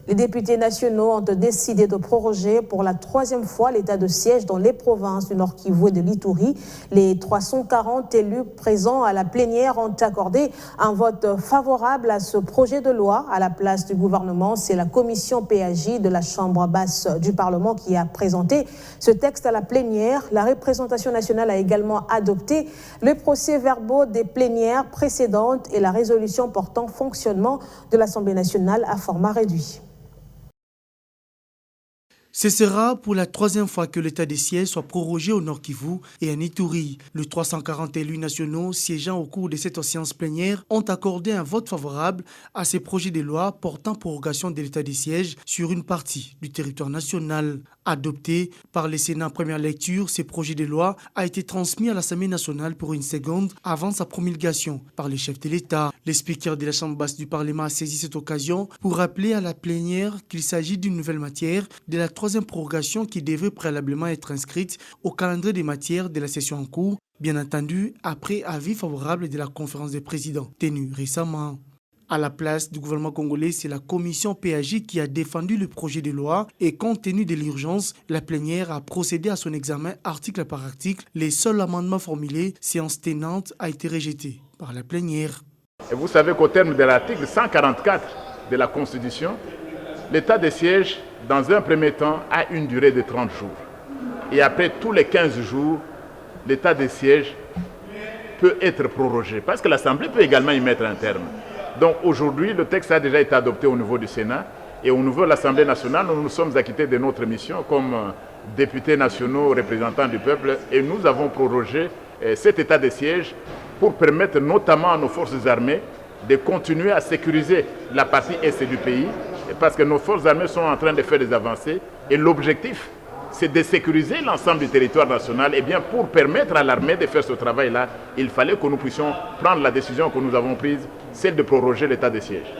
Les députés nationaux ont décidé de proroger pour la troisième fois l'état de siège dans les provinces du Nord Kivu et de l'Ituri. Les 340 élus présents à la plénière ont accordé un vote favorable à ce projet de loi. À la place du gouvernement, c'est la commission PAJ de la Chambre basse du Parlement qui a présenté ce texte à la plénière. La représentation nationale a également adopté le procès-verbaux des plénières précédentes et la résolution portant fonctionnement de l'Assemblée nationale à format réduit. Ce sera pour la troisième fois que l'état des sièges soit prorogé au Nord Kivu et en Ituri. Les 340 élus nationaux siégeant au cours de cette séance plénière ont accordé un vote favorable à ces projets de loi portant prorogation de l'état des sièges sur une partie du territoire national. Adopté par le Sénat en première lecture, ce projet de loi a été transmis à l'Assemblée nationale pour une seconde avant sa promulgation par les chefs de l'État. Le speaker de la Chambre basse du Parlement a saisi cette occasion pour rappeler à la plénière qu'il s'agit d'une nouvelle matière de la troisième prorogation qui devait préalablement être inscrite au calendrier des matières de la session en cours, bien entendu après avis favorable de la conférence des présidents tenue récemment. À la place du gouvernement congolais, c'est la commission PAJ qui a défendu le projet de loi et compte tenu de l'urgence, la plénière a procédé à son examen article par article. Les seuls amendements formulés, séance tenante, a été rejeté par la plénière. Et vous savez qu'au terme de l'article 144 de la Constitution, l'état de siège, dans un premier temps, a une durée de 30 jours. Et après tous les 15 jours, l'état de siège peut être prorogé, parce que l'Assemblée peut également y mettre un terme. Donc aujourd'hui, le texte a déjà été adopté au niveau du Sénat et au niveau de l'Assemblée nationale, nous nous sommes acquittés de notre mission comme députés nationaux représentants du peuple et nous avons prorogé cet état de siège pour permettre notamment à nos forces armées de continuer à sécuriser la partie est du pays parce que nos forces armées sont en train de faire des avancées et l'objectif, c'est de sécuriser l'ensemble du territoire national. Et bien pour permettre à l'armée de faire ce travail-là, il fallait que nous puissions prendre la décision que nous avons prise, celle de proroger l'état de siège.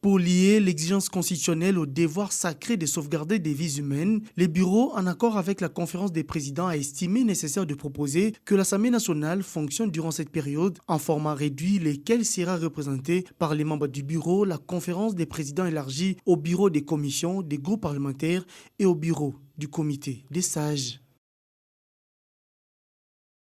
Pour lier l'exigence constitutionnelle au devoir sacré de sauvegarder des vies humaines, le bureau, en accord avec la conférence des présidents, a estimé nécessaire de proposer que l'Assemblée nationale fonctionne durant cette période en format réduit, lequel sera représenté par les membres du bureau, la conférence des présidents élargie au bureau des commissions, des groupes parlementaires et au bureau du comité des sages.